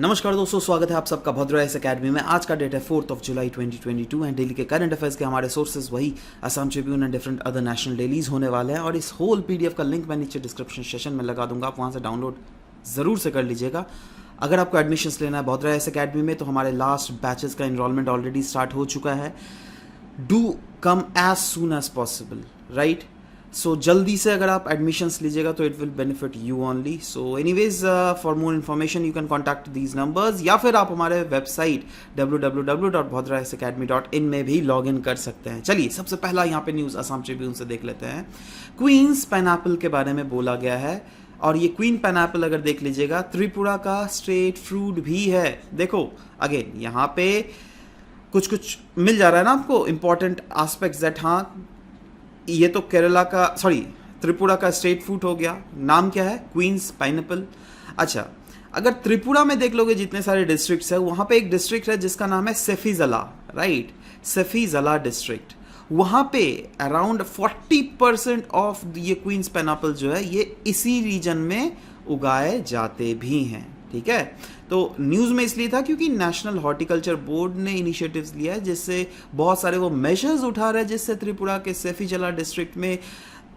नमस्कार दोस्तों, स्वागत है आप सबका भद्रा एस अकेडमी में। आज का डेट है 4 जुलाई 2022 एंड डेली के करंट अफेयर्स के हमारे सोर्सेज वही Assam Tribune and different other national dailies होने वाले हैं। और इस होल पीडीएफ का लिंक मैं नीचे डिस्क्रिप्शन सेशन में लगा दूंगा, आप वहाँ से डाउनलोड ज़रूर से कर लीजिएगा। अगर आपको एडमिशन्स लेना है भद्रा एस अकेडमी में तो हमारे लास्ट बैचेस का इनरोलमेंट ऑलरेडी स्टार्ट हो चुका है। Do come as soon as possible, right. So जल्दी से अगर आप एडमिशन्स लीजिएगा तो it will benefit you only. So anyways, for more information you can contact these numbers या फिर आप हमारे वेबसाइट www.bhadrasacademy.in में भी लॉग इन कर सकते हैं। चलिए, सबसे पहला यहाँ पे न्यूज़ असम ट्रिब्यून से देख लेते हैं। क्वींस पाइनएप्पल के बारे में बोला गया है और ये क्वीन पाइनएप्पल अगर देख लीजिएगा त्रिपुरा का स्टेट फ्रूट भी है। देखो अगेन यहाँ पे कुछ मिल जा रहा है ना आपको इंपॉर्टेंट एस्पेक्ट्स दैट हाँ ये तो केरला का त्रिपुरा का स्टेट फूड हो गया। नाम क्या है? Queens pineapple. अच्छा, अगर त्रिपुरा में देख लोगे जितने सारे डिस्ट्रिक्ट्स है, वहां पे एक डिस्ट्रिक्ट है जिसका नाम है सेफीजला, राइट। सेफीजला डिस्ट्रिक्ट, वहां पे अराउंड 40% ऑफ ये क्वींस पाइनएप्पल जो है ये इसी रीजन में उगाए जाते भी हैं। ठीक है, तो न्यूज़ में इसलिए था क्योंकि नेशनल हॉर्टिकल्चर बोर्ड ने इनिशिएटिव्स लिया है जिससे बहुत सारे वो मेजर्स उठा रहे हैं जिससे त्रिपुरा के सेफीजला डिस्ट्रिक्ट में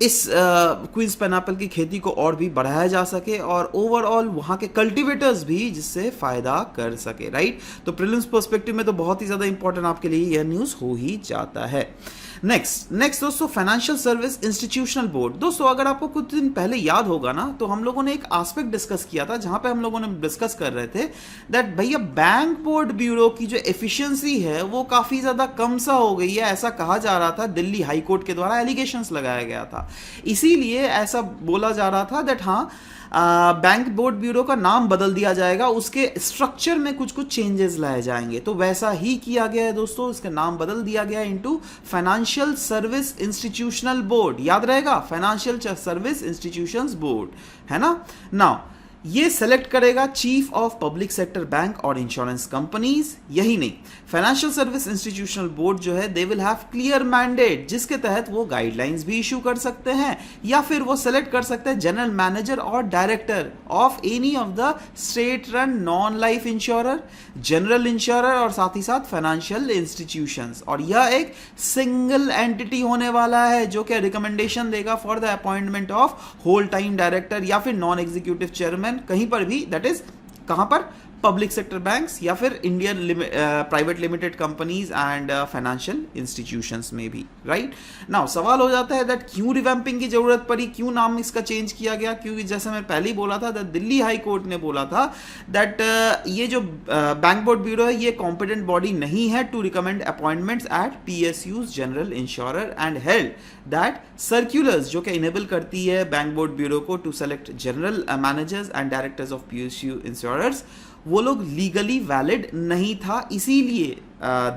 इस क्वींस पाइनएप्पल की खेती को और भी बढ़ाया जा सके और ओवरऑल वहाँ के कल्टीवेटर्स भी जिससे फ़ायदा कर सके, राइट। तो प्रीलिम्स पर्सपेक्टिव में तो बहुत ही ज़्यादा इंपॉर्टेंट आपके लिए यह न्यूज़ हो ही जाता है। नेक्स्ट दोस्तों, फाइनेंशियल सर्विस इंस्टीट्यूशनल बोर्ड। दोस्तों अगर आपको कुछ दिन पहले याद होगा ना तो हम लोगों ने एक एस्पेक्ट डिस्कस किया था जहां पे हम लोगों ने डिस्कस कर रहे थे दैट भैया बैंक बोर्ड ब्यूरो की जो एफिशिएंसी है वो काफी ज्यादा कम सा हो गई है, ऐसा कहा जा रहा था। दिल्ली हाई कोर्ट के द्वारा एलिगेशंस लगाया गया था, इसीलिए ऐसा बोला जा रहा था दैट हाँ बैंक बोर्ड ब्यूरो का नाम बदल दिया जाएगा, उसके स्ट्रक्चर में कुछ चेंजेस लाए जाएंगे। तो वैसा ही किया गया है दोस्तों, इसका नाम बदल दिया गया into financial service institutional board. याद रहेगा, फाइनेंशियल सर्विस इंस्टीट्यूशंस बोर्ड है ना। नाउ ये सेलेक्ट करेगा chief of public sector bank और इंश्योरेंस कंपनीज। यही नहीं, फाइनेंशियल सर्विस इंस्टीट्यूशनल बोर्ड जो है they will have clear mandate जिसके तहत वो गाइडलाइंस भी इशू कर सकते हैं या फिर वो सेलेक्ट कर सकते हैं जनरल मैनेजर और director of any of the state run non life insurer, general insurer और साथ ही साथ फाइनेंशियल इंस्टीट्यूशंस। और यह एक सिंगल एंटिटी होने वाला है जो कि रिकमेंडेशन देगा for the appointment of whole time director या फिर नॉन एग्जीक्यूटिव चेयरमैन कहीं पर भी, दैट इज कहां पर, पब्लिक सेक्टर बैंक्स या फिर Indian private limited companies and financial institutions में भी, राइट। नाउ सवाल हो जाता है दैट क्यों रिवैम्पिंग की जरूरत पड़ी, क्यों नाम इसका चेंज किया गया? क्योंकि जैसे मैं पहले ही बोला था दैट दिल्ली हाई कोर्ट ने बोला था दैट ये जो बैंक बोर्ड ब्यूरो है ये कॉम्पिटेंट बॉडी नहीं है to recommend appointments at PSUs general insurer and held that circulars जो कि इनेबल करती है बैंक बोर्ड ब्यूरो को to select general managers and directors of PSU insurers, वो लोग लीगली वैलिड नहीं था। इसीलिए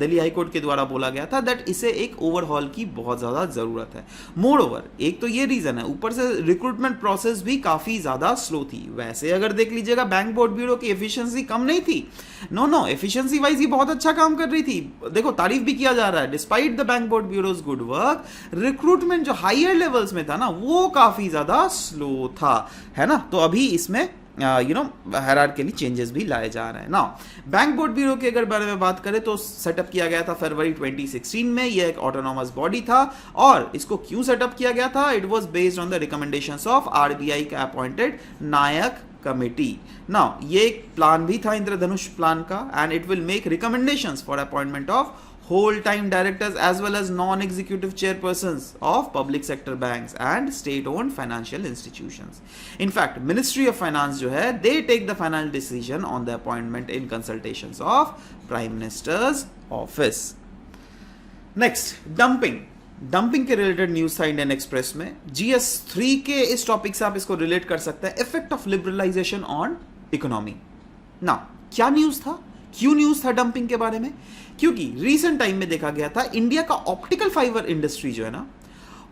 दिल्ली हाई कोर्ट के द्वारा बोला गया था दैट इसे एक ओवरहॉल की बहुत ज़्यादा ज़रूरत है। मोर ओवर एक तो ये रीज़न है, ऊपर से रिक्रूटमेंट प्रोसेस भी काफ़ी ज़्यादा स्लो थी। वैसे अगर देख लीजिएगा बैंक बोर्ड ब्यूरो की एफिशिएंसी कम नहीं थी, नो एफिशिएंसी वाइज ही बहुत अच्छा काम कर रही थी। देखो तारीफ भी किया जा रहा है, despite the bank board bureaus good work, recruitment जो हायर लेवल्स में था ना वो काफ़ी ज़्यादा स्लो था, है ना। तो अभी इसमें हायरार्किकली चेंजेस भी लाए जा रहे हैं। नाउ बैंक बोर्ड ब्यूरो के अगर बारे में बात करें तो सेटअप किया गया था फरवरी 2016 में। ये एक ऑटोनॉमस बॉडी था और इसको क्यों सेटअप किया गया था? It was based on the recommendations of RBI का अपॉइंटेड नायक कमिटी। नाउ ये एक प्लान भी था, इंद्रधनुष प्लान का, and it will make recommendations for appointment of whole time directors as well as non-executive chairpersons of public sector banks and state-owned financial institutions. In fact, Ministry of Finance जो है they take the final decision on the appointment in consultations of Prime Minister's office. Next, dumping के related news था Indian express में। GS3 के इस topic से आप इसको रिलेट कर सकते हैं, effect of liberalisation on economy. ना क्या न्यूज था, क्यों न्यूज था डंपिंग के बारे में? क्योंकि रीसेंट टाइम में देखा गया था इंडिया का ऑप्टिकल फाइबर इंडस्ट्री जो है ना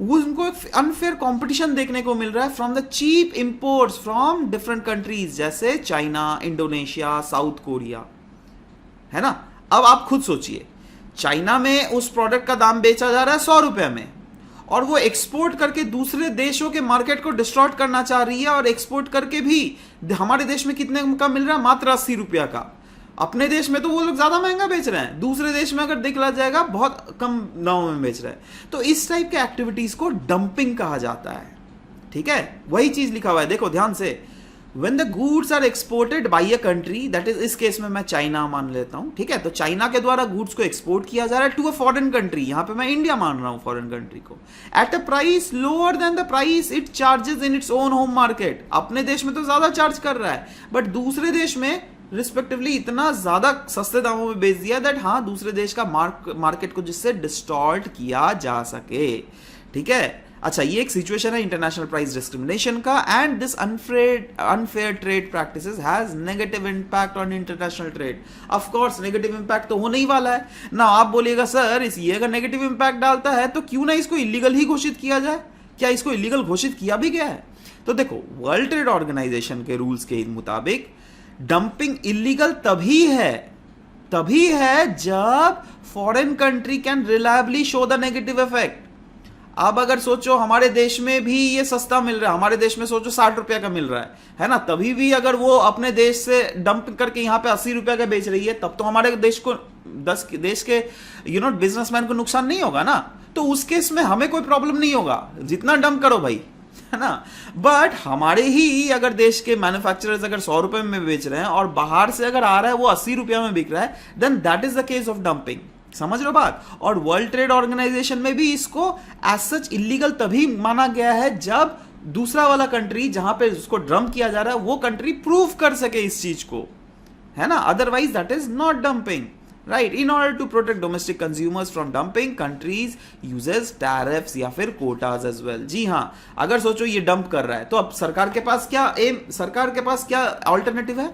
वो उनको अनफेयर कंपटीशन देखने को मिल रहा है from the cheap imports from different countries जैसे चाइना, इंडोनेशिया, साउथ कोरिया, है ना। अब आप खुद सोचिए, चाइना में उस प्रोडक्ट का दाम बेचा जा रहा है 100 रुपए में और वो एक्सपोर्ट करके दूसरे देशों के मार्केट को डिस्ट्रॉय करना चाह रही है, और एक्सपोर्ट करके भी हमारे देश में कितने का मिल रहा है? मात्र 80 रुपया का। अपने देश में तो वो लोग ज्यादा महंगा बेच रहे हैं, दूसरे देश में अगर देखा जाएगा बहुत कम दामों में बेच रहे हैं। तो इस टाइप के एक्टिविटीज को डंपिंग कहा जाता है। ठीक है, वही चीज लिखा हुआ है, देखो ध्यान से। When the goods are exported by a country, that is इस केस में मैं चाइना मान लेता हूं, ठीक है, तो चाइना के द्वारा गुड्स को एक्सपोर्ट किया जा रहा है टू अ फॉरेन कंट्री, यहां पे मैं इंडिया मान रहा हूं फॉरेन कंट्री को, at a price lower than the price it charges in its own home market. अपने देश में तो ज्यादा चार्ज कर रहा है, बट दूसरे देश में रिस्पेक्टिवली इतना ज्यादा सस्ते दामों में बेच दिया दैट हाँ दूसरे देश का मार्केट को जिससे डिस्टॉर्ट किया जा सके। ठीक है, अच्छा ये एक सिचुएशन है इंटरनेशनल प्राइस डिस्क्रिमिनेशन का, and this unfair trade practices has negative impact on international trade. Of course negative impact तो होने ही वाला है ना। आप बोलिएगा सर इस ये अगर नेगेटिव इंपैक्ट डालता है तो क्यों ना इसको इलीगल ही घोषित किया जाए? क्या इसको इलीगल घोषित किया भी गया है? तो देखो वर्ल्ड ट्रेड ऑर्गेनाइजेशन के रूल्स के मुताबिक डंपिंग इलीगल तभी है जब foreign country can reliably show the negative effect. अब अगर सोचो हमारे देश में भी ये सस्ता मिल रहा है, हमारे देश में सोचो 60 रुपया का मिल रहा है ना, तभी भी अगर वो अपने देश से डंप करके यहाँ पे 80 रुपया का बेच रही है, तब तो हमारे देश को देश के बिजनेसमैन को नुकसान नहीं होगा ना। तो उस केस में हमें कोई प्रॉब्लम नहीं होगा, जितना डंप करो भाई, है ना। बट हमारे ही अगर देश के मैन्युफैक्चरर्स अगर 100 रुपए में बेच रहे हैं और बाहर से अगर आ रहा है वो 80 रुपया में बिक रहा है, then that is the case of dumping. समझ लो बात। और वर्ल्ड ट्रेड ऑर्गेनाइजेशन में भी इसको एज सच इलीगल तभी माना गया है जब दूसरा वाला कंट्री जहां पे उसको ड्रम किया जा रहा है वो कंट्री प्रूव कर सके इस चीज को, है ना। Otherwise that is not dumping, right. In order to protect domestic consumers from dumping countries uses tariffs या फिर कोटाज एज वेल। जी हाँ, अगर सोचो ये डंप कर रहा है तो अब सरकार के पास क्या ऑल्टरनेटिव है?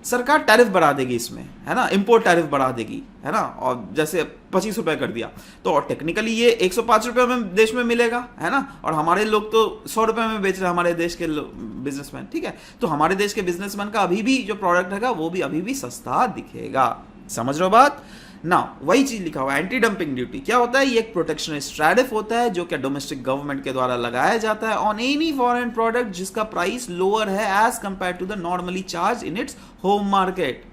सरकार टैरिफ बढ़ा देगी इसमें, है ना, इंपोर्ट टैरिफ बढ़ा देगी, है ना। और जैसे 25 रुपए कर दिया तो टेक्निकली ये 105 रुपए में देश में मिलेगा, है ना। और हमारे लोग तो 100 रुपए में बेच रहे हैं, हमारे देश के बिजनेसमैन, ठीक है। तो हमारे देश के बिजनेसमैन का अभी भी जो प्रोडक्ट है वो भी अभी भी सस्ता दिखेगा। समझ रहे हो बात ना। वही चीज लिखा हुआ है एंटी डंपिंग ड्यूटी क्या होता है? ये एक प्रोटेक्शनिस्ट टैरिफ होता है जो कि डोमेस्टिक गवर्नमेंट के द्वारा लगाया जाता है ऑन एनी फॉरेन प्रोडक्ट जिसका प्राइस लोअर है as compare to the normally charge in its home market.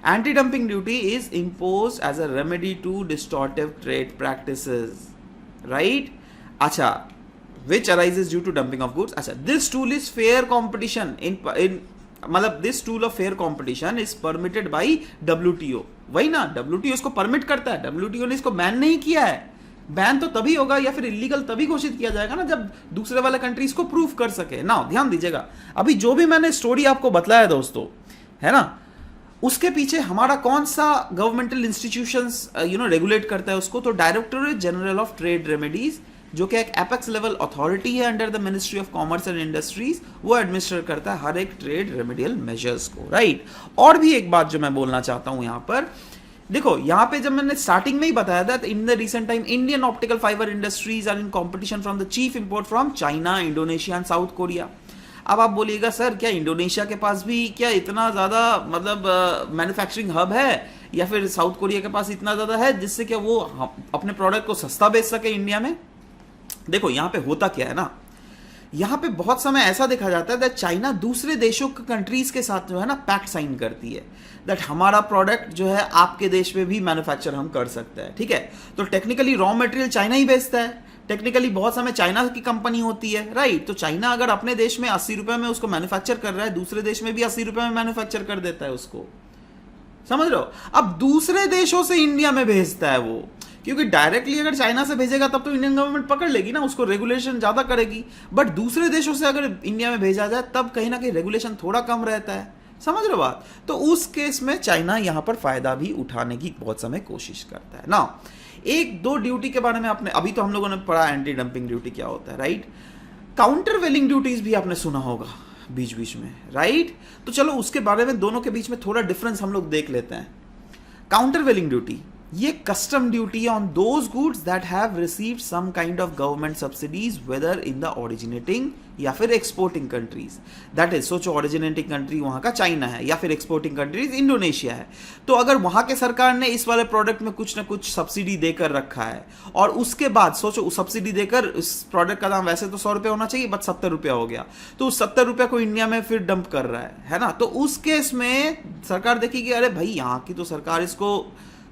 Anti dumping duty is imposed as a remedy to distortive trade practices, right. अच्छा, which arises due to dumping of goods। अच्छा, this tool is fair competition in मतलब this tool of fair competition is permitted by WTO। वही ना, WTO इसको permit करता है, WTO ने इसको बैन नहीं किया है। बैन तो तभी होगा या फिर इलीगल तभी घोषित किया जाएगा ना जब दूसरे वाला कंट्री इसको प्रूव कर सके ना। ध्यान दीजिएगा, अभी जो भी मैंने स्टोरी आपको बताया दोस्तों, है ना, उसके पीछे हमारा कौन सा गवर्नमेंटल इंस्टीट्यूशंस रेगुलेट करता है उसको? तो directorate general of trade remedies, जो कि एक एपेक्स लेवल अथॉरिटी है under the ministry of commerce and industries, वो एडमिनिस्टर करता है हर एक ट्रेड रेमेडियल मेजर्स को, राइट। और भी एक बात जो मैं बोलना चाहता हूं यहां पर, देखो यहां पे जब मैंने स्टार्टिंग में ही बताया था, in the recent time Indian optical fibre industries are in competition from the chief import from China, Indonesia and South Korea. अब आप बोलिएगा सर क्या इंडोनेशिया के पास भी क्या इतना ज्यादा मतलब मैन्युफैक्चरिंग हब है, या फिर साउथ कोरिया के पास इतना ज्यादा है जिससे क्या वो अपने प्रोडक्ट को सस्ता बेच सके इंडिया में? देखो यहां पे होता क्या है ना, यहां पे बहुत समय ऐसा देखा जाता है दैट चाइना दूसरे देशों के कंट्रीज के साथ जो है ना पैक्ट साइन करती है दैट हमारा प्रोडक्ट जो है आपके देश में भी मैन्युफैक्चर हम कर सकते हैं, ठीक है। तो टेक्निकली रॉ मटेरियल चाइना ही बेचता है, टेक्निकली बहुत समय चाइना की कंपनी होती है, राइट। तो चाइना अगर अपने देश में 80 रुपए में उसको मैन्युफैक्चर कर रहा है, दूसरे देश में भी 80 रुपए में मैन्युफैक्चर कर देता है उसको, समझ रहे हो। अब दूसरे देशों से इंडिया में भेजता है वो, क्योंकि डायरेक्टली अगर चाइना से भेजेगा तब तो इंडियन गवर्नमेंट पकड़ लेगी ना, उसको रेगुलेशन ज्यादा करेगी। बट दूसरे देशों से अगर इंडिया में भेजा जाए तब कहीं ना कहीं रेगुलेशन थोड़ा कम रहता है, समझ रहे हो बात। तो उस केस में चाइना यहां पर फायदा भी उठाने की बहुत समय कोशिश करता है ना। एक दो ड्यूटी के बारे में आपने अभी तो हम लोगों ने पढ़ा एंटी डंपिंग ड्यूटी क्या होता है, राइट। काउंटर वेलिंग ड्यूटीज भी आपने सुना होगा बीच बीच में, राइट। तो चलो उसके बारे में दोनों के बीच में थोड़ा डिफरेंस हम लोग देख लेते हैं। काउंटर वेलिंग ड्यूटी ये कस्टम ड्यूटी है on those goods that have received some kind of government subsidies whether in the originating या फिर एक्सपोर्टिंग कंट्रीज। दैट इज, सोचो ओरिजिनेटिंग कंट्री वहां का चाइना है या फिर एक्सपोर्टिंग कंट्रीज इंडोनेशिया है, तो अगर वहां के सरकार ने इस वाले प्रोडक्ट में कुछ ना कुछ सब्सिडी देकर रखा है और उसके बाद सोचो सब्सिडी देकर उस प्रोडक्ट का दाम वैसे तो 100 रुपये होना चाहिए बट 70 रुपया हो गया, तो उस 70 रुपये को इंडिया में फिर डंप कर रहा है ना, तो उस केस में सरकार देखेगी अरे भाई यहाँ की तो सरकार इसको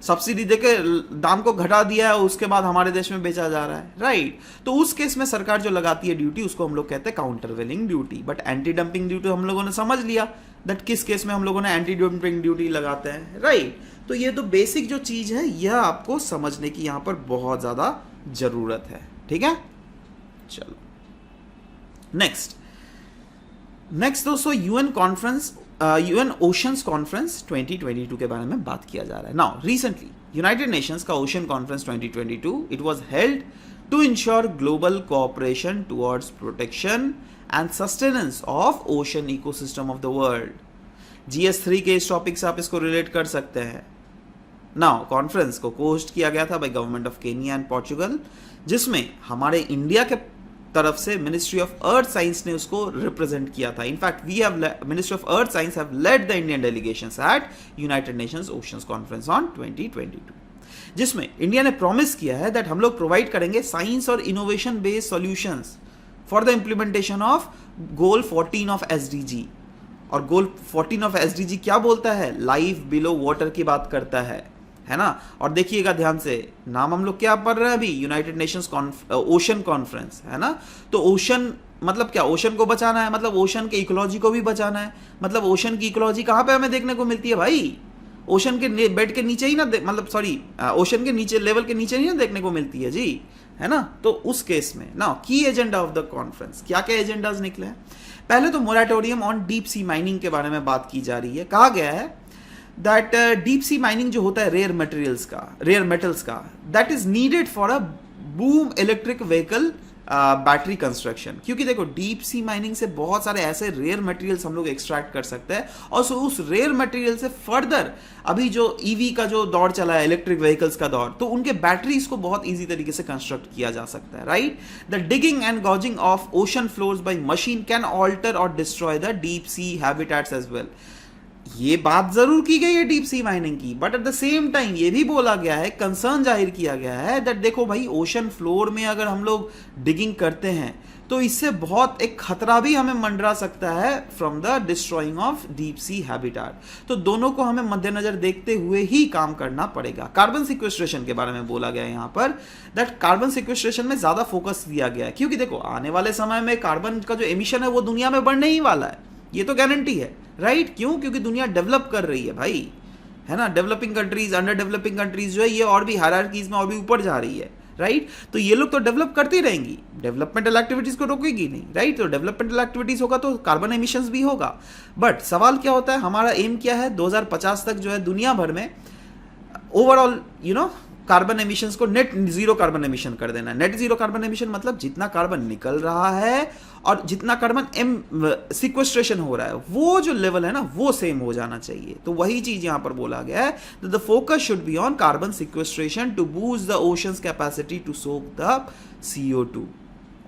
सब्सिडी देके दाम को घटा दिया है, उसके बाद हमारे देश में बेचा जा रहा है, राइट। तो उस केस में सरकार जो लगाती है ड्यूटी उसको हम लोग कहते हैं countervailing duty. But anti dumping duty हम लोगों ने समझ लिया दैट किस केस में हम लोगों ने एंटी डंपिंग ड्यूटी लगाते हैं, राइट। तो ये तो बेसिक जो चीज है यह आपको समझने की यहां पर बहुत ज्यादा जरूरत है, ठीक है। चलो नेक्स्ट दोस्तों यूएन ओशंस कॉन्फ्रेंस 2022 के बारे में बात किया जा रहा है। नाउ रिसेंटली यूनाइटेड नेशंस का ocean conference 2022 it was held to ensure global cooperation towards protection and sustenance of ocean ecosystem of the world. GS3 के इस टॉपिक से आप इसको रिलेट कर सकते हैं। नाउ कॉन्फ्रेंस को होस्ट किया गया था by government of Kenya and Portugal, जिसमें हमारे इंडिया के तरफ से मिनिस्ट्री ऑफ अर्थ साइंस ने उसको रिप्रेजेंट किया था। In fact ministry of earth science have led the Indian delegations at United Nations oceans conference on 2022, जिसमें इंडिया ने प्रॉमिस किया है दैट हम लोग प्रोवाइड करेंगे साइंस और innovation based solutions for the implementation of goal 14 of SDG। और गोल 14 of SDG क्या बोलता है? लाइफ बिलो वाटर की बात करता है ना। और देखिएगा ध्यान से, नाम हम लोग क्या पढ़ रहे हैं अभी, यूनाइटेड नेशंस ओशन कॉन्फ्रेंस, है ना। तो ओशन मतलब क्या? ओशन को बचाना है, मतलब ओशन के इकोलॉजी को भी बचाना है। मतलब ओशन की इकोलॉजी कहाँ पे हमें देखने को मिलती है भाई? ओशन के बेड के नीचे ही ना, मतलब सॉरी, ओशन के नीचे, लेवल के नीचे ही ना देखने को मिलती है जी, है ना। तो उस केस में ना की एजेंडा ऑफ द कॉन्फ्रेंस, क्या क्या एजेंडाज निकले हैं? पहले तो moratorium on deep sea mining के बारे में बात की जा रही है। कहा गया है दैट डीप सी माइनिंग जो होता है रेयर मेटल्स का, that is needed for a boom electric vehicle battery construction. क्योंकि देखो डीप सी माइनिंग से बहुत सारे ऐसे रेयर मटेरियल्स हम लोग एक्सट्रैक्ट कर सकते हैं, और सो उस रेयर मटेरियल से फर्दर अभी जो ईवी का जो दौर चला है, इलेक्ट्रिक व्हीकल्स का दौर, तो उनके बैटरीज को बहुत इजी तरीके से कंस्ट्रक्ट किया जा सकता है, right. The digging and gouging of ocean floors by machine can alter or destroy the deep sea habitats as well. ये बात जरूर की गई है डीप सी माइनिंग की, but at the same time ये भी बोला गया है, कंसर्न जाहिर किया गया है दैट देखो भाई, ओशन फ्लोर में अगर हम लोग डिगिंग करते हैं तो इससे बहुत एक खतरा भी हमें मंडरा सकता है from the destroying of deep sea habitat. तो दोनों को हमें मद्देनजर देखते हुए ही काम करना पड़ेगा। कार्बन सिक्वेस्ट्रेशन के बारे में बोला गया है यहाँ पर, दैट कार्बन सिक्वेस्ट्रेशन में ज्यादा फोकस दिया गया है, क्योंकि देखो आने वाले समय में कार्बन का जो एमिशन है वो दुनिया में बढ़ने ही वाला है, ये तो गारंटी है, राइट। क्यों? क्योंकि दुनिया डेवलप कर रही है भाई, है ना। Developing countries, under developing countries जो है ये और भी हायरार्कीज में और भी ऊपर जा रही है, राइट। तो ये लोग तो डेवलप करती रहेंगी, डेवलपमेंटल एक्टिविटीज को रोकेगी नहीं, राइट। तो डेवलपमेंटल एक्टिविटीज होगा तो कार्बन एमिशंस भी होगा। बट सवाल क्या होता है, हमारा एम क्या है, 2050 तक जो है दुनिया भर में ओवरऑल कार्बन एमिशंस को नेट जीरो कार्बन एमिशन कर देना। नेट जीरो कार्बन एमिशन मतलब जितना कार्बन निकल रहा है और जितना कार्बन सिक्वेस्ट्रेशन हो रहा है, वो जो लेवल है ना वो सेम हो जाना चाहिए। तो वही चीज यहां पर बोला गया है, the focus should be on carbon sequestration to boost the oceans capacity to soak the CO2।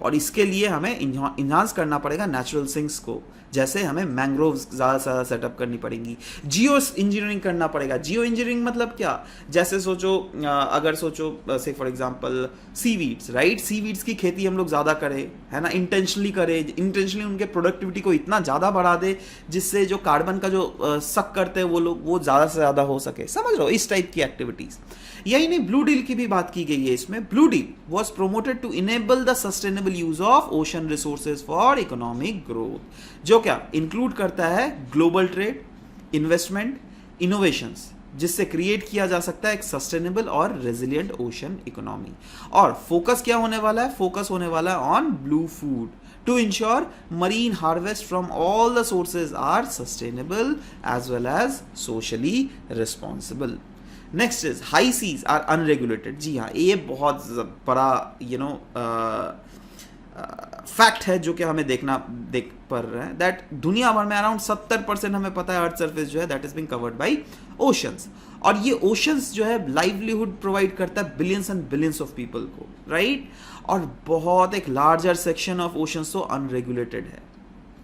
और इसके लिए हमें इन्हांस करना पड़ेगा नेचुरल सिंक्स को, जैसे हमें मैंग्रोव्स ज़्यादा से ज़्यादा सेटअप करनी पड़ेगी, जियो इंजीनियरिंग करना पड़ेगा। जियो इंजीनियरिंग मतलब क्या? जैसे सोचो, अगर सोचो से for example seaweeds, right. Seaweeds की खेती हम लोग ज़्यादा करें, है ना, इंटेंशनली उनके प्रोडक्टिविटी को इतना ज़्यादा बढ़ा दे जिससे जो कार्बन का जो सक करते हैं वो लोग, वो ज़्यादा से ज़्यादा हो सके, समझ लो, इस टाइप की एक्टिविटीज़। यही नहीं, ब्लू डील की भी बात की गई है इसमें। Blue deal was promoted to enable the sustainable use of ocean resources for economic growth, जो क्या इंक्लूड करता है ग्लोबल ट्रेड, इन्वेस्टमेंट, इनोवेशंस, जिससे क्रिएट किया जा सकता है एक सस्टेनेबल और रेजिलिएंट ओशन इकोनॉमी। और फोकस क्या होने वाला है? फोकस होने वाला है on blue food to ensure marine harvest from all the sources are sustainable as well as socially responsible. Next is high seas are unregulated. जी हाँ, ये बहुत बड़ा फैक्ट है जो कि हमें देख पड़ रहा है, दैट दुनिया भर में अराउंड 70% हमें पता है अर्थ सरफेस जो है that is being covered by oceans. और ये ओशंस जो है लाइवलीहुड प्रोवाइड करता है billions and billions of people को, राइट। और बहुत एक लार्जर सेक्शन ऑफ ओशंस तो अनरेगुलेटेड है,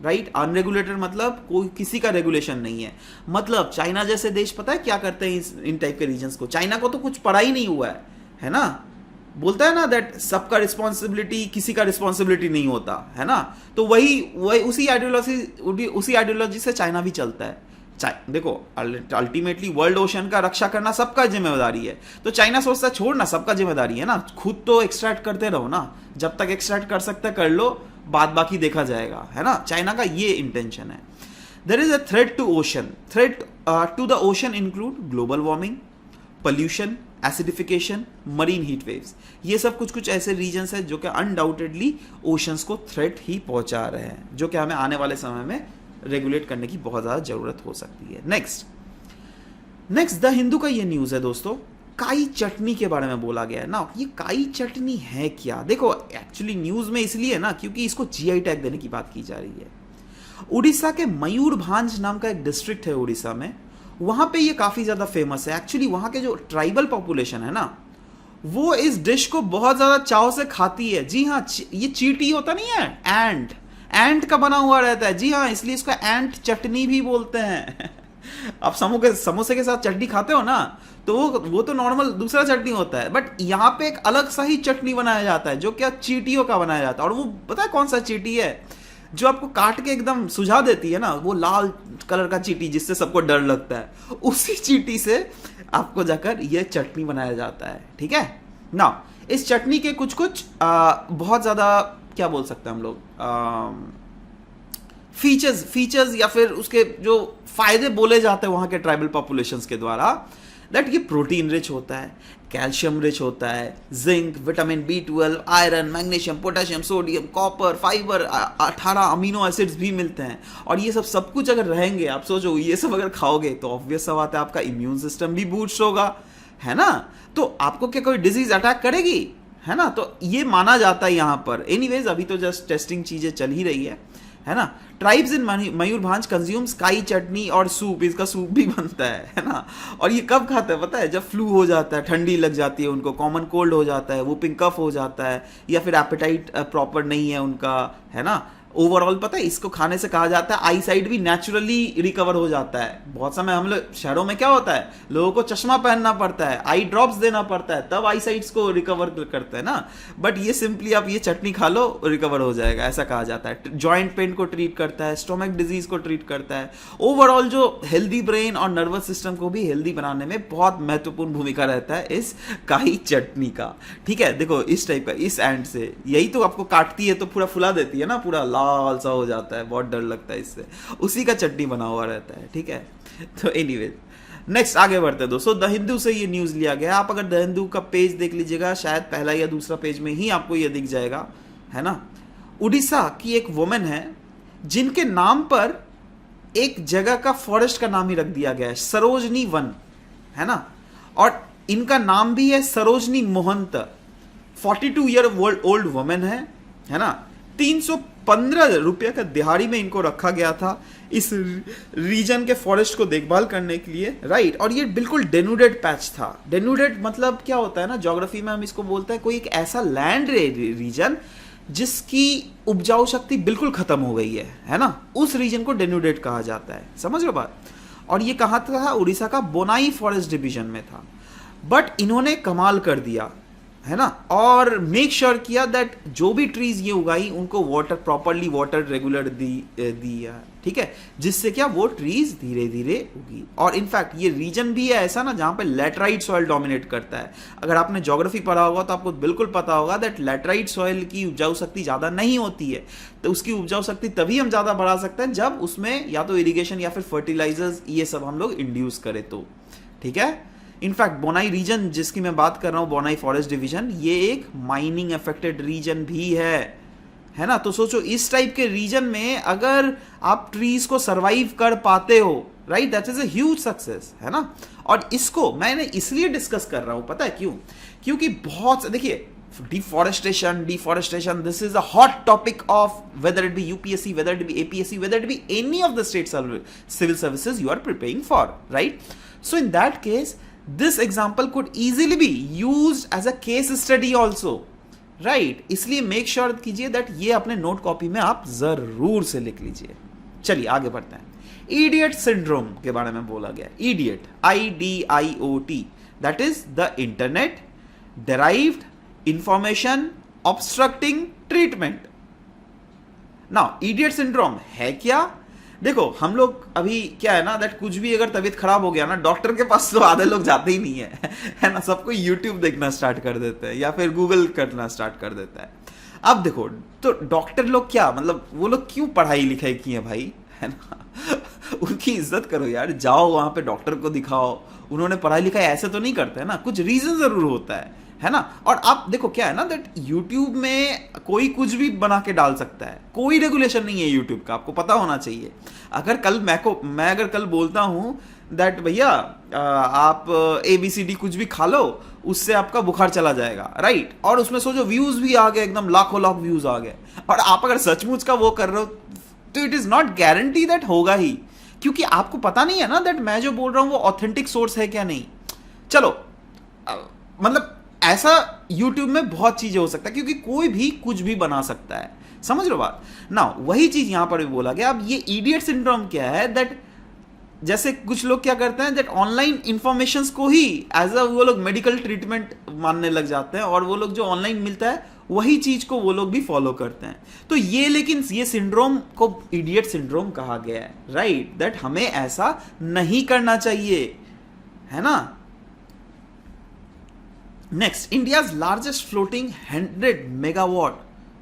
राइट। अनरेगुलेटेड मतलब कोई किसी का रेगुलेशन नहीं है। मतलब चाइना जैसे देश पता है क्या करते हैं इन टाइप के रीजन्स को? चाइना को तो कुछ पड़ा ही नहीं हुआ है ना। बोलता है ना दैट सबका रिस्पॉन्सिबिलिटी, किसी का रिस्पॉन्सिबिलिटी नहीं होता है ना। तो वही उसी आइडियोलॉजी से चाइना भी चलता है। देखो अल्टीमेटली वर्ल्ड ओशन का रक्षा करना सबका जिम्मेदारी है, तो चाइना सोचता है छोड़ ना, सबका जिम्मेदारी है ना, खुद तो एक्सट्रैक्ट करते रहो ना, जब तक एक्सट्रैक्ट कर सकते कर लो, बाद बाकी देखा जाएगा, है ना। चाइना का ये इंटेंशन है। There is a threat to ocean. Threat to the ocean include global warming, pollution, acidification, marine heat waves. ये सब कुछ ऐसे रीजन्स हैं जो कि अनडाउटेडली ओशंस को थ्रेट ही पहुंचा रहे हैं, जो कि हमें आने वाले समय में रेगुलेट करने की बहुत ज़्यादा ज़रूरत हो सकती है। नेक्स्ट द हिंदू का ये न्यूज़ है दोस्तों, काई चटनी के बारे में बोला गया है ना। ये काई चटनी है क्या? देखो एक्चुअली न्यूज़ में इसलिए ना क्योंकि इसको जीआई टैग देने की बात की जा रही है। उड़ीसा के मयूरभांज नाम का एक डिस्ट्रिक्ट है उड़ीसा में, वहाँ पे ये काफ़ी ज़्यादा फेमस है। एक्चुअली वहाँ के जो ट्राइबल पॉपुलेशन है ना, वो इस डिश को बहुत ज़्यादा चाव से खाती है। जी हाँ, ये चीटी होता नहीं है, एंट का बना हुआ रहता है। जी हाँ, इसलिए इसको एंट चटनी भी बोलते हैं। आप समोसे के साथ चटनी खाते हो ना, तो वो तो नॉर्मल दूसरा चटनी होता है, बट यहाँ पे एक अलग सा ही चटनी बनाया जाता है जो क्या चीटियों का बनाया जाता है। और वो पता है कौन सा चीटी है? जो आपको काट के एकदम सुझा देती है ना, वो लाल कलर का चीटी जिससे सबको डर लगता है, उसी चीटी से आपको जाकर ये चटनी बनाया जाता है। ठीक है ना। इस चटनी के कुछ बहुत ज़्यादा क्या बोल सकते हैं हम लोग, फीचर्स या फिर उसके जो फायदे बोले जाते हैं वहाँ के ट्राइबल पॉपुलेशंस के द्वारा, दैट ये प्रोटीन रिच होता है, कैल्शियम रिच होता है, zinc, vitamin B12, iron, magnesium, potassium, sodium, copper, fibre, 18 amino acids भी मिलते हैं। और ये सब कुछ अगर रहेंगे, आप सोचो ये सब अगर खाओगे तो ऑब्वियस सा बात है आपका इम्यून सिस्टम भी बूस्ट होगा, है ना। तो आपको क्या कोई डिजीज अटैक करेगी, है ना। तो ये माना जाता है यहाँ पर। एनीवेज अभी तो जस्ट टेस्टिंग चीजें चल ही रही है ना। ट्राइब्स इन मयूरभांज कंज्यूम्स काई चटनी और सूप, इसका सूप भी बनता है ना। और ये कब खाते हैं पता है? जब फ्लू हो जाता है, ठंडी लग जाती है उनको, कॉमन कोल्ड हो जाता है, वुपिंग कफ हो जाता है, या फिर एपेटाइट प्रॉपर नहीं है उनका, है ना। ओवरऑल पता है इसको खाने से कहा जाता है आई साइट भी नेचुरली रिकवर हो जाता है। बहुत समय हम लोग शहरों में क्या होता है, लोगों को चश्मा पहनना पड़ता है, आई ड्रॉप्स देना पड़ता है, तब आई साइट्स को रिकवर करते हैं ना। बट ये सिंपली आप ये चटनी खा लो, रिकवर हो जाएगा, ऐसा कहा जाता है। जॉइंट पेन को ट्रीट करता है, स्टोमक डिजीज को ट्रीट करता है। ओवरऑल जो हेल्दी ब्रेन और नर्वस सिस्टम को भी हेल्दी बनाने में बहुत महत्वपूर्ण भूमिका रहता है इस काई चटनी का। ठीक है, देखो इस टाइप का, इस एंड से यही तो आपको काटती है तो पूरा फुला देती है ना, पूरा लाल सा हो जाता है, बहुत डर लगता है इससे, उसी का चटनी बना हुआ रहता है। ठीक है, तो एनीवे नेक्स्ट आगे बढ़ते हैं दोस्तों। द हिंदू से ये न्यूज लिया गया। आप अगर द हिंदू का पेज देख लीजिएगा, शायद पहला या दूसरा पेज में ही आपको ये दिख जाएगा, है ना। उड़ीसा की एक वुमेन है जिनके नाम पर एक जगह का फॉरेस्ट का नाम ही रख दिया गया है, सरोजनी वन, है ना। और इनका नाम भी है सरोजनी मोहंत। 42 ईयर ओल्ड वुमेन है ना। 315 रुपये का दिहाड़ी में इनको रखा गया था इस रीजन के फॉरेस्ट को देखभाल करने के लिए, राइट। और ये बिल्कुल डेनुडेड पैच था। डेनुडेड मतलब क्या होता है ना, ज्योग्राफी में हम इसको बोलते हैं कोई एक ऐसा लैंड रीजन जिसकी उपजाऊ शक्ति बिल्कुल खत्म हो गई है ना। उस रीजन को डेनुडेड कहा जाता है, समझ लो बात। और ये कहाँ था? उड़ीसा का बोनाई फॉरेस्ट डिवीजन में था। बट इन्होंने कमाल कर दिया, है ना, और मेक श्योर किया दैट जो भी ट्रीज ये उगाई उनको वाटर प्रॉपरली, वाटर रेगुलर दिया, ठीक है, जिससे क्या वो ट्रीज धीरे धीरे उगी। और इनफैक्ट ये रीजन भी है ऐसा ना जहाँ पे लैटराइट सॉइल डोमिनेट करता है। अगर आपने ज्योग्राफी पढ़ा होगा तो आपको बिल्कुल पता होगा दैट लैटराइट सॉइल की उपजाऊ शक्ति ज़्यादा नहीं होती है। तो उसकी उपजाऊ शक्ति तभी हम ज़्यादा बढ़ा सकते हैं जब उसमें या तो इरिगेशन या फिर फर्टिलाइजर्स ये सब हम लोग इंड्यूस करें तो, ठीक है। इनफैक्ट बोनाई रीजन जिसकी मैं बात कर रहा हूँ, बोनाई फॉरेस्ट डिवीजन, ये एक माइनिंग अफेक्टेड रीजन भी है ना। तो सोचो इस टाइप के रीजन में अगर आप ट्रीज को सरवाइव कर पाते हो, right, that is a huge success, है ना। और इसको मैंने इसलिए डिस्कस कर रहा हूँ, पता है क्यों? क्योंकि बहुत देखिए deforestation, this is a hot topic of whether it be UPSC, whether it be APSC, whether it be any of the state civil services you are preparing for, right? So in that case, this example could easily be used as a case study also, right? इसलिए make sure कीजिए that ये अपने note copy में आप जरूर से लिख लीजिए। चलिए आगे बढ़ते हैं। इडियट सिंड्रोम के बारे में बोला गया। Idiot, IDIOT, that is the internet derived information obstructing treatment। Now idiot syndrome है क्या? देखो हम लोग अभी क्या है ना, दैट कुछ भी अगर तबीयत खराब हो गया ना, डॉक्टर के पास तो आधे लोग जाते ही नहीं है ना, सबको यूट्यूब देखना स्टार्ट कर देते हैं या फिर गूगल करना स्टार्ट कर देता है। अब देखो तो डॉक्टर लोग क्या, मतलब वो लोग क्यों पढ़ाई लिखाई की है भाई, है ना उनकी इज्जत करो यार, जाओ वहां पे डॉक्टर को दिखाओ, उन्होंने पढ़ाई लिखाई ऐसे तो नहीं करते है ना, कुछ रीजन जरूर होता है ना। और आप देखो क्या है ना, दैट यूट्यूब में कोई कुछ भी बना के डाल सकता है, कोई रेगुलेशन नहीं है यूट्यूब का, आपको पता होना चाहिए। अगर कल मैं अगर कल बोलता हूं दैट भैया आप ABCD कुछ भी खा लो, उससे आपका बुखार चला जाएगा, राइट, और उसमें सोचो व्यूज भी आ गए, एकदम लाखों लाख व्यूज आ गए, और आप अगर सचमुच का वो कर रहे हो तो it is not guarantee that होगा ही, क्योंकि आपको पता नहीं है ना दैट मैं जो बोल रहा हूं वो ऑथेंटिक सोर्स है क्या नहीं। चलो मतलब ऐसा YouTube में बहुत चीजें हो सकता है, क्योंकि कोई भी कुछ भी बना सकता है, समझ लो बात ना। वही चीज यहां पर भी बोला गया। अब ये इडियट सिंड्रोम क्या है, दैट जैसे कुछ लोग क्या करते हैं, दैट ऑनलाइन इंफॉर्मेशन को ही एज अ वो लोग मेडिकल ट्रीटमेंट मानने लग जाते हैं, और वो लोग जो ऑनलाइन मिलता है वही चीज को वो लोग भी फॉलो करते हैं। तो ये लेकिन ये सिंड्रोम को इडियट सिंड्रोम कहा गया है, राइट, दैट हमें ऐसा नहीं करना चाहिए, है ना। Next, India's largest floating 100 megawatt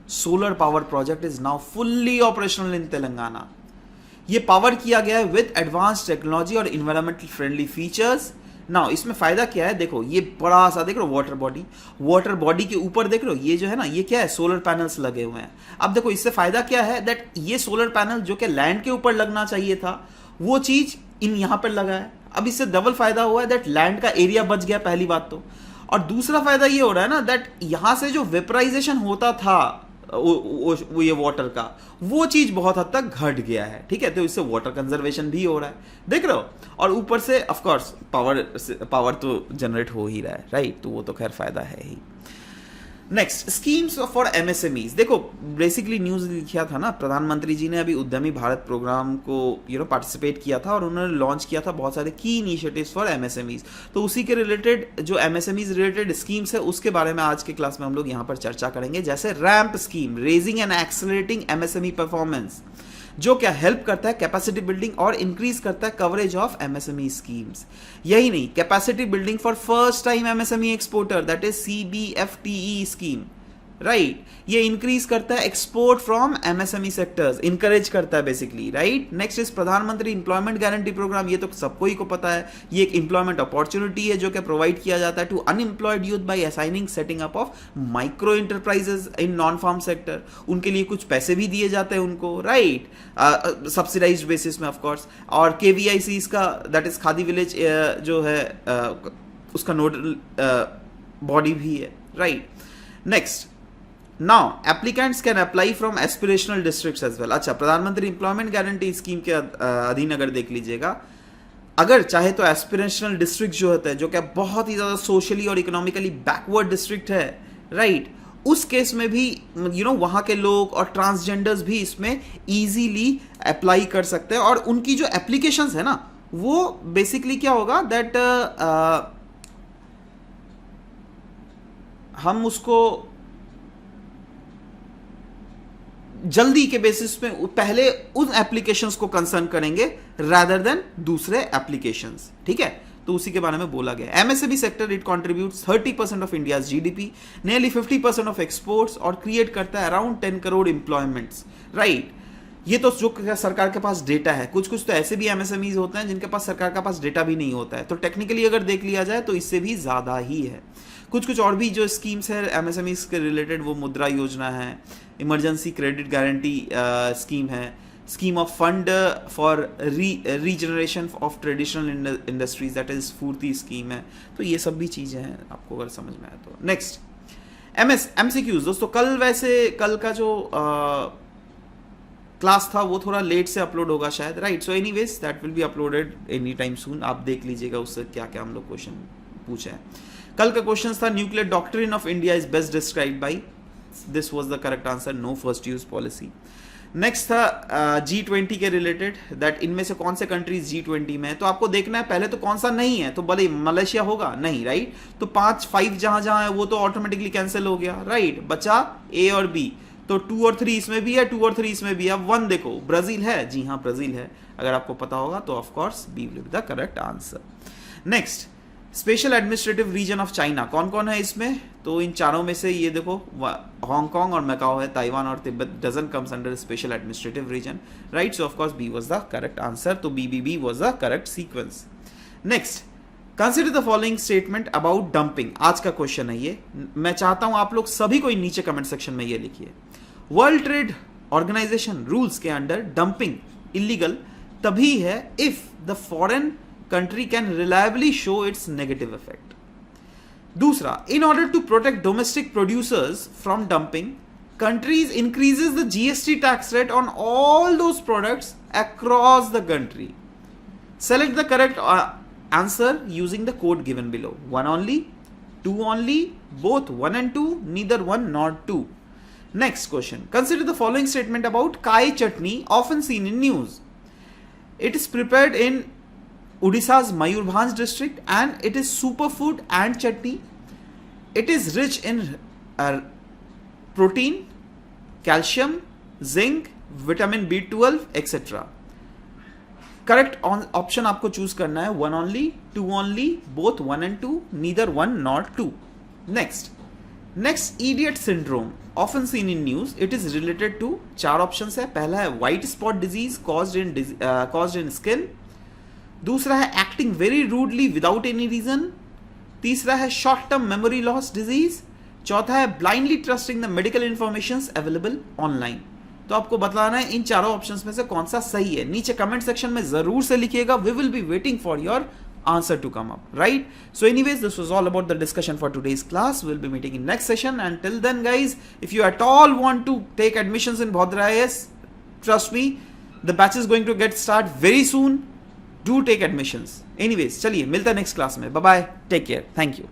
solar power project is now fully operational in Telangana। ये पावर किया गया है विद एडवांस टेक्नोलॉजी और इन्वायरमेंटल फ्रेंडली फीचर्स। नाउ इसमें फायदा क्या है, देखो ये बड़ा सा देख लो वाटर बॉडी के ऊपर देख लो, ये जो है ना ये क्या है, सोलर पैनल्स लगे हुए हैं। अब देखो इससे फायदा क्या है, दैट ये सोलर पैनल जो कि लैंड के ऊपर लगना चाहिए था, वो चीज इन यहां पर लगा है। अब इससे डबल फायदा हुआ है, दैट लैंड का एरिया बच गया पहली बात तो, और दूसरा फायदा ये हो रहा है ना, दैट यहां से जो वेपराइजेशन होता था वो ये वाटर का, वो चीज बहुत हद तक घट गया है, ठीक है। तो इससे वाटर कंजर्वेशन भी हो रहा है, देख रहे हो, और ऊपर से ऑफ कोर्स पावर तो जनरेट हो ही रहा है, राइट, तो वो तो खैर फायदा है ही। Next, schemes for MSMEs। देखो बेसिकली न्यूज लिखा था ना, प्रधानमंत्री जी ने अभी उद्यमी भारत प्रोग्राम को पार्टिसिपेट किया था, और उन्होंने लॉन्च किया था बहुत सारे की इनिशिएटिव्स फॉर MSMEs। तो उसी के रिलेटेड जो MSMEs रिलेटेड स्कीम्स है उसके बारे में आज के क्लास में हम लोग यहाँ पर चर्चा करेंगे। जैसे ramp scheme, raising and accelerating MSME performance, जो क्या हेल्प करता है कैपेसिटी बिल्डिंग और इंक्रीज करता है कवरेज ऑफ MSME स्कीम्स। यही नहीं, capacity building for first time MSME exporter, that is CBFTE scheme, right, ये इंक्रीज करता है export from MSME sectors, encourage करता है बेसिकली, राइट। नेक्स्ट इज प्रधानमंत्री एम्प्लॉयमेंट गारंटी प्रोग्राम, ये तो सबको ही को पता है, ये एक एम्प्लॉयमेंट अपॉर्चुनिटी है जो कि प्रोवाइड किया जाता है to unemployed youth by assigning setting up of micro enterprises in non farm sector. उनके लिए कुछ पैसे भी दिए जाते हैं उनको, राइट, सब्सिडाइज्ड बेसिस में ऑफ कोर्स। और KVIC का, दैट इज खादी विलेज जो है उसका नोडल बॉडी भी है, right. Next, now applicants can apply from aspirational districts as well. अच्छा, प्रधानमंत्री एम्प्लॉयमेंट गारंटी स्कीम के अधीन अगर देख लीजिएगा, अगर चाहे तो एस्पिरेशनल डिस्ट्रिक्ट जो होता है, जो कि बहुत ही ज्यादा सोशली और इकोनॉमिकली बैकवर्ड डिस्ट्रिक्ट है, राइट, उस केस में भी वहां के लोग और ट्रांसजेंडर्स भी इसमें इजीली अप्लाई कर सकते हैं। और उनकी जो एप्लीकेशंस है ना, वो बेसिकली क्या होगा, दैट हम उसको जल्दी के बेसिस पे पहले उन एप्लीकेशंस को कंसर्न करेंगे रादर देन दूसरे एप्लीकेशंस, ठीक है। तो उसी के बारे में बोला गया। MSME sector it contributes 30% of India's GDP, nearly 50% of exports, और क्रिएट करता है अराउंड 10 करोड़ एम्प्लॉयमेंट्स, राइट। ये तो जो सरकार के पास डेटा है, कुछ कुछ तो ऐसे भी MSMEs होते हैं जिनके पास सरकार के पास डेटा भी नहीं होता है, तो टेक्निकली अगर देख लिया जाए तो इससे भी ज्यादा ही है। कुछ और भी जो स्कीम्स है MSMEs के रिलेटेड, वो मुद्रा योजना है, इमरजेंसी क्रेडिट गारंटी स्कीम है, scheme of fund for regeneration of traditional industries, that is स्फूर्ति स्कीम है। तो ये सब भी चीजें हैं, आपको अगर समझ में आए तो। नेक्स्ट, MCQs दोस्तों, कल का जो क्लास था वो थोड़ा लेट से अपलोड होगा शायद, right? So anyways that will be uploaded any time soon, आप देख लीजिएगा उससे क्या क्या हम लोग क्वेश्चन पूछे हैं। कल का क्वेश्चन था nuclear doctrine of India is best describe by, this was the correct answer, no first use policy. Next था G20 के रिलेटेड, दैट इनमें से कौन से कंट्रीज G20 में है, तो आपको देखना है पहले तो कौन सा नहीं है, तो भले मलेशिया होगा नहीं, राइट? तो 5 जहां जहां है वो तो ऑटोमेटिकली कैंसिल हो गया, राइट? बचा A और B, तो 2 और 3 इसमें भी है, 2 और 3 इसमें भी है। अब 1 देखो, ब्राजील है, जी हाँ ब्राजील है, अगर आपको पता होगा तो of course B will be the correct answer. Next, special administrative region of China, कौन कौन है इसमें? तो इन चारों में से ये देखो, हांगकांग और मैकाओ है, ताइवान और Tibet doesn't comes under special administrative region, right? So of course B was the correct answer, तो B was the correct sequence. Next, consider the following statement about dumping, आज का question है ये। मैं चाहता हूं आप लोग सभी को नीचे कमेंट सेक्शन में ये लिखिए। वर्ल्ड ट्रेड ऑर्गेनाइजेशन रूल्स के अंडर डंपिंग इलीगल तभी है if the foreign country can reliably show its negative effect. दूसरा, in order to protect domestic producers from dumping, countries increases the GST tax rate on all those products across the country. Select the correct answer using the code given below. 1 only, 2 only, both 1 and 2, neither 1 nor 2. Next question. Consider the following statement about Kai chutney often seen in news. It is prepared in Odisha's Mayurbhanj district and it is superfood and chutney. It is rich in protein, calcium, zinc, vitamin B12, etc. Correct option आपको choose करना है 1 only, 2 only, both 1 and 2, neither 1 nor 2. Next, idiot syndrome often seen in news. It is related to 4 options है। पहला है white spot disease caused in skin. दूसरा है acting very rudely without any reason. तीसरा है short term memory loss disease. चौथा है blindly trusting the medical information available online. तो आपको बताना है इन चारों ऑप्शंस में से कौन सा सही है, नीचे कमेंट सेक्शन में जरूर से लिखिएगा। We will be waiting for your answer to come up, right? So anyways, this was all about the discussion for today's class. We'll be meeting in next session. Until then guys, if you at all want to take admissions in Bhodra IAS, trust me, the batch is going to get start very soon. Do take admissions. Anyways, चलिए मिलता है next class में। Bye bye, take care, thank you.